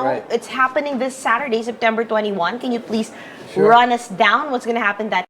Right. It's happening this Saturday, September 21. Can you please Sure. run us down what's going to happen that?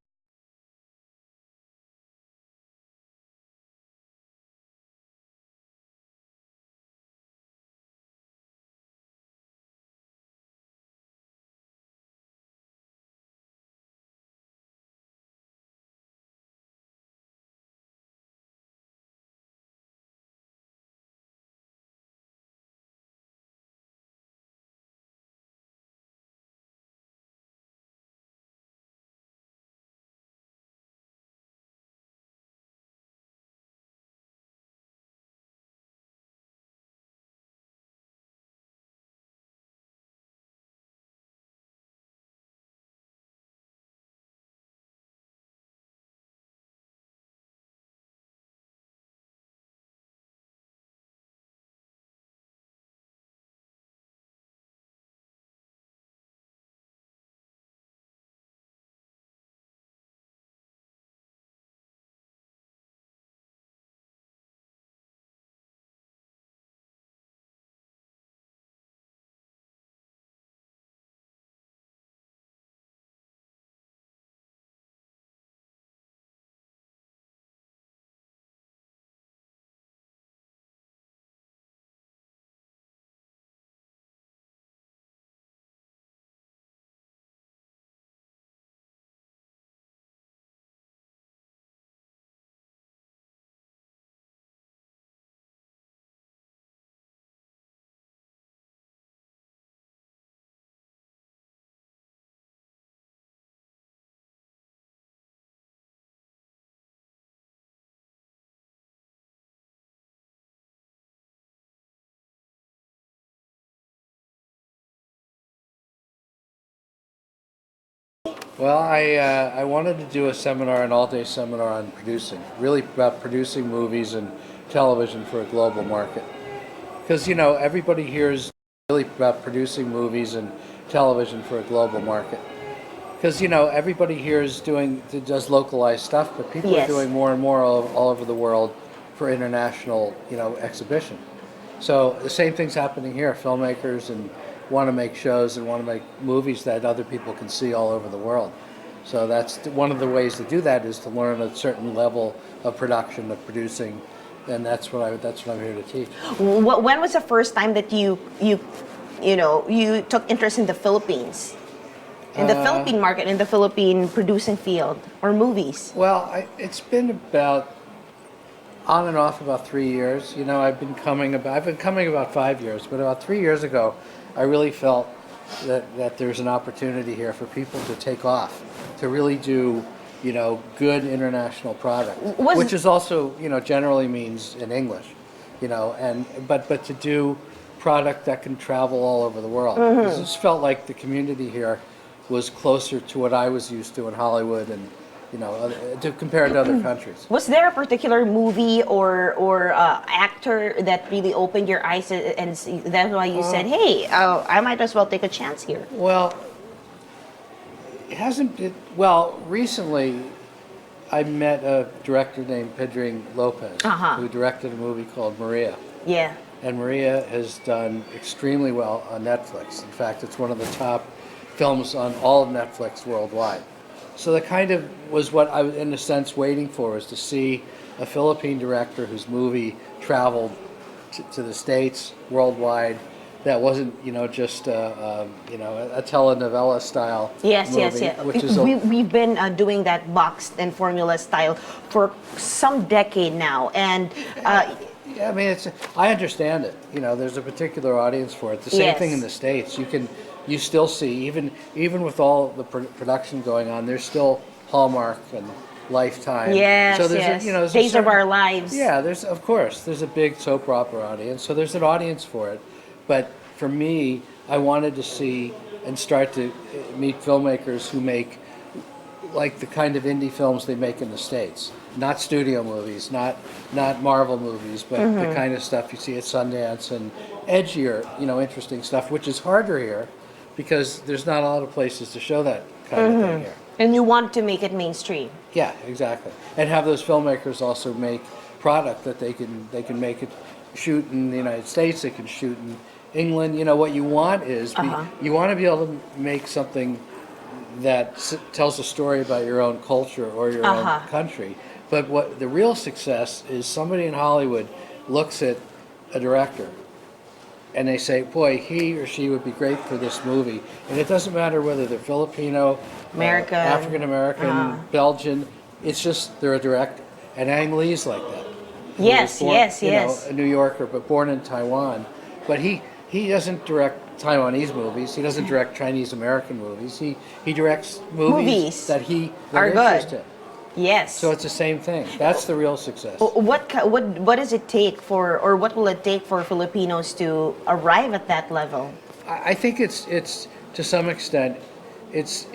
Well, I wanted to do a seminar, an all-day seminar on producing, really about producing movies and television for a global market. Because, everybody here is really about producing movies and television for a global market. Because, everybody here does localized stuff, but people are Yes. doing more and more all over the world for international, exhibition. So the same thing's happening here. Filmmakers and want to make shows and want to make movies that other people can see all over the world. So that's one of the ways to do that is to learn a certain level of production, of producing, and that's what I'm here to teach. When was the first time that you took interest in the Philippines, in the Philippine market, in the Philippine producing field or movies? Well, it's been about on and off about 3 years. I've been coming about 5 years, but about 3 years ago, I really felt that there's an opportunity here for people to take off, to really do, good international product, which is also, generally means in English, but to do product that can travel all over the world. It just felt like the community here was closer to what I was used to in Hollywood and to compare to other countries. Was there a particular movie or actor that really opened your eyes and that's why you said, "Hey, I might as well take a chance here"? Well, recently I met a director named Pedro Lopez, who directed a movie called Maria. Yeah. And Maria has done extremely well on Netflix. In fact, it's one of the top films on all of Netflix worldwide. So that kind of was what I was, in a sense, waiting for, was to see a Philippine director whose movie traveled to the States, worldwide, that wasn't, just a telenovela style movie. Yes. Which is We've been doing that boxed and formula style for some decade now, and yeah, I mean, I understand it. There's a particular audience for it. The same thing in the States. You still see, even with all the production going on, there's still Hallmark and Lifetime. Yes, so there's yes. Days of Our Lives. Yeah, there's a big soap opera audience. So there's an audience for it. But for me, I wanted to see and start to meet filmmakers who make like the kind of indie films they make in the States. Not studio movies, not Marvel movies, but the kind of stuff you see at Sundance and edgier, interesting stuff, which is harder here because there's not a lot of places to show that kind of thing here. And you want to make it mainstream. Yeah, exactly. And have those filmmakers also make product that they can make it shoot in the United States, they can shoot England. You know, what you want is you want to be able to make something that tells a story about your own culture or your own country. But what the real success is, somebody in Hollywood looks at a director and they say, boy, he or she would be great for this movie. And it doesn't matter whether they're Filipino, American, African American, Belgian. It's just they're a director. And Ang Lee's like that. Yes, Born, yes, you yes. know, a New Yorker, but born in Taiwan. But he doesn't direct Taiwanese movies. He doesn't direct Chinese American movies. He directs movies that are interest good. him. Yes. So it's the same thing. That's the real success. What does it take for, or what will it take for Filipinos to arrive at that level? I think it's to some extent, it's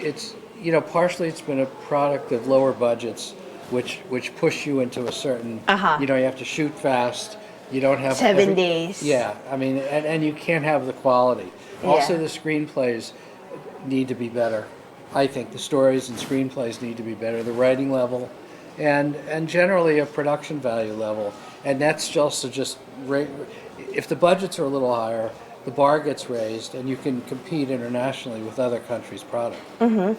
you know, partially it's been a product of lower budgets, which push you into a certain, you know, you have to shoot fast. You don't have 7 days. Yeah, I mean, and you can't have the quality. Also, the screenplays need to be better. I think the stories and screenplays need to be better. The writing level, and generally a production value level. And that's also just if the budgets are a little higher, the bar gets raised, and you can compete internationally with other countries' product. And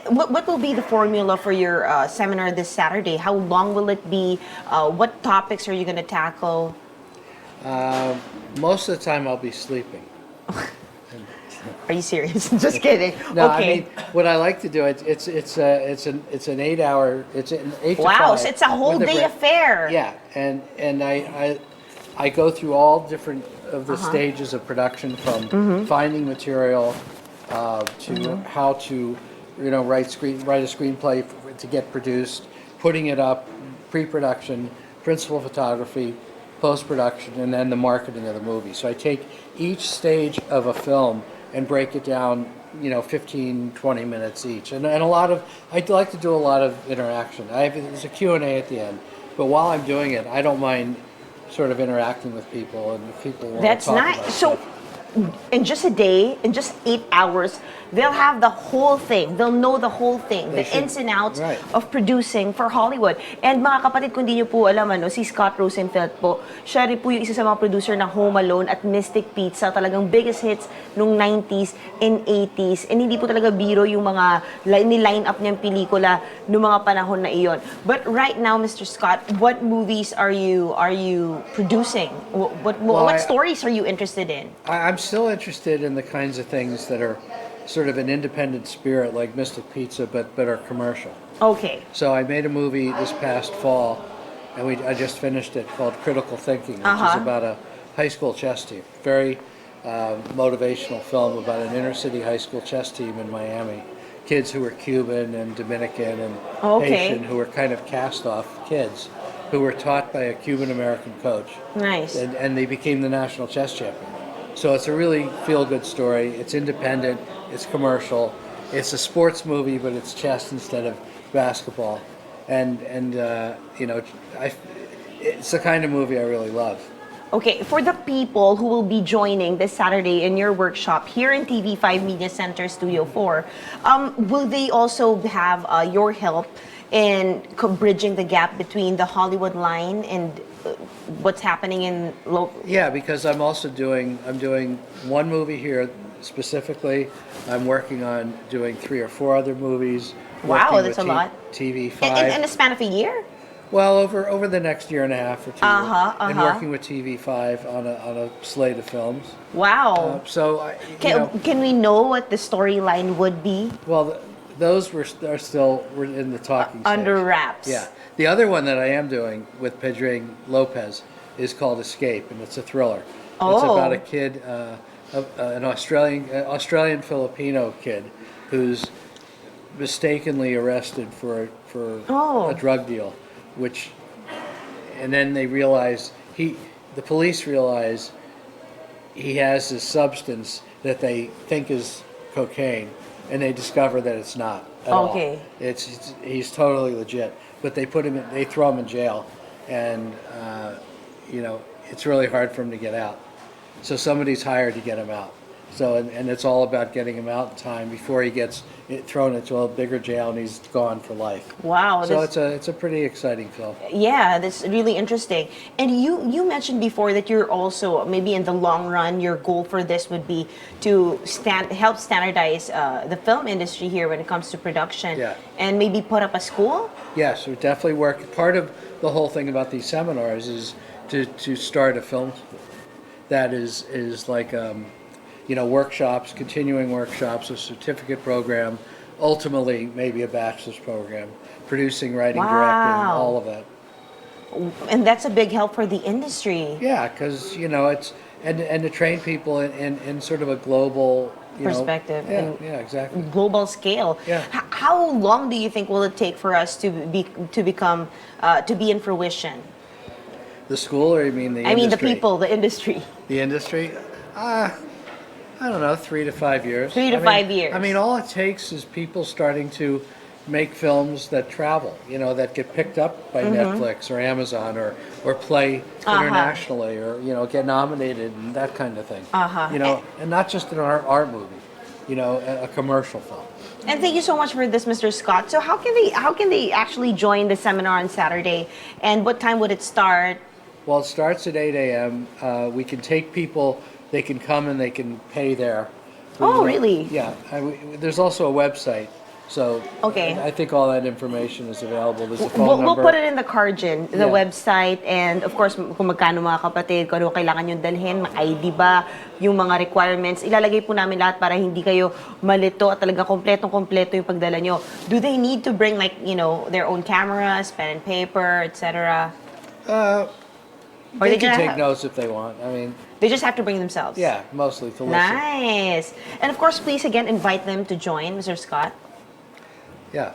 what will be the formula for your seminar this Saturday? How long will it be? What topics are you going to tackle? Most of the time, I'll be sleeping. Are you serious? Just kidding. No, Okay. I mean, what I like to do, it's an 8 hour, it's an 8 to 5. Wow, so it's a whole with day affair. Yeah, and I go through all different of the stages of production, from finding material to how to, you know, write a screenplay to get produced, putting it up, pre-production, principal photography, post-production, and then the marketing of the movie. So I take each stage of a film and break it down, you know, 15, 20 minutes each. And a lot of, I like to do a lot of interaction. There's a Q&A at the end, but while I'm doing it, I don't mind sort of interacting with people, and if people want That's to talk nice. about So, stuff. in just a day, in just 8 hours, they'll have the whole thing. They'll know the whole thing, the ins and outs of producing for Hollywood. And mga kapatid, kung di nyo po alam, si Scott Rosenfelt po, siya rin po yung isa sa mga producer ng Home Alone at Mystic Pizza, talagang biggest hits nung 90s and 80s. And hindi po talaga biro yung mga ni-line up niyang pelikula nung mga panahon na iyon. But right now, Mr. Scott, what movies are you producing? What stories are you interested in? I'm still interested in the kinds of things that are sort of an independent spirit, like Mystic Pizza, but are commercial. Okay. So I made a movie this past fall, and I just finished it, called Critical Thinking, which is about a high school chess team. Very motivational film about an inner city high school chess team in Miami. Kids who were Cuban and Dominican and Haitian, who were kind of cast off kids, who were taught by a Cuban American coach. Nice. And they became the national chess champion. So it's a really feel-good story. It's independent. It's commercial. It's a sports movie, but it's chess instead of basketball. And you know, it's the kind of movie I really love. Okay, for the people who will be joining this Saturday in your workshop here in TV5 Media Center Studio 4, will they also have your help in bridging the gap between the Hollywood line and what's happening in local? Yeah, because I'm doing one movie here specifically. I'm working on doing 3 or 4 other movies. Wow, that's a lot. TV5. In a span of a year? Well, over the next year and a half or 2, and working with TV5 on a slate of films. Wow. Can we know what the storyline would be? Well, those were in the talking stage. Under wraps. Yeah. The other one that I am doing with Pedro Lopez is called Escape, and it's a thriller. It's about a kid, an Australian Filipino kid, who's mistakenly arrested for a drug deal, and then they realize the police realize he has this substance that they think is cocaine, and they discover that it's not at all. He's totally legit, but they throw him in jail, and you know, it's really hard for him to get out. So somebody's hired to get him out. So, and it's all about getting him out in time before he gets thrown into a bigger jail and he's gone for life. Wow. So it's a pretty exciting film. Yeah, that's really interesting. And you mentioned before that you're also, maybe in the long run, your goal for this would be to help standardize the film industry here when it comes to production. Yeah. And maybe put up a school? Yes, we definitely work. Part of the whole thing about these seminars is to start a film school that is like workshops, continuing workshops, a certificate program, ultimately maybe a bachelor's program, producing, writing, directing, all of that. And that's a big help for the industry. Yeah, because it's and to train people in sort of a global perspective. Yeah, exactly. Global scale. Yeah. How long do you think will it take for us to become to be in fruition? The school, or you mean the industry? I mean the people, the industry. The industry? I don't know, 3 to 5 years. 3 to 5 years. I mean, all it takes is people starting to make films that travel, that get picked up by Netflix or Amazon or play internationally or, get nominated and that kind of thing. And not just an art movie, a commercial film. And thank you so much for this, Mr. Scott. So how can they actually join the seminar on Saturday, and what time would it start? Well, it starts at 8 a.m. We can take people, they can come and they can pay there. Oh, really? Yeah. There's also a website. So okay. I think all that information is available. There's a phone we'll number. Put it in the Cargin, the website, and of course, kung magkano mga kapatid, kung ano kailangan yung dalhin, ID ba, yung mga requirements, ilalagay po namin lahat para hindi kayo malito at talaga kompletong-kompleto yung pagdala nyo. Do they need to bring their own cameras, pen and paper, etc.? Or they can take notes if they want. I mean, they just have to bring themselves. Yeah, mostly to listen. Nice. And of course, please again invite them to join, Mr. Scott. Yeah.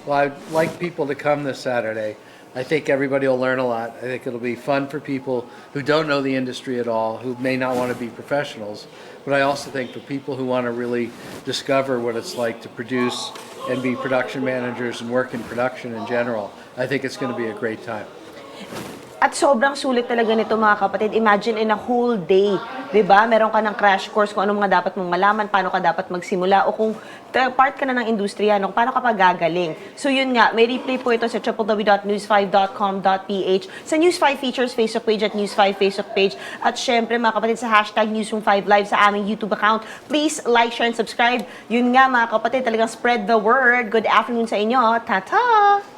Well, I'd like people to come this Saturday. I think everybody will learn a lot. I think it'll be fun for people who don't know the industry at all, who may not want to be professionals. But I also think for people who want to really discover what it's like to produce and be production managers and work in production in general, I think it's going to be a great time. At sobrang sulit talaga nito mga kapatid. Imagine in a whole day, 'di ba? Meron ka ng crash course kung ano mga dapat mong malaman, paano ka dapat magsimula, o kung part ka na ng industriya, paano ka pa gagaling. So yun nga, may replay po ito sa www.news5.com.ph, sa News5 Features Facebook page at News5 Facebook page, at syempre mga kapatid sa hashtag Newsroom5Live sa aming YouTube account. Please like, share, and subscribe. Yun nga mga kapatid, talagang spread the word. Good afternoon sa inyo. Ta-ta!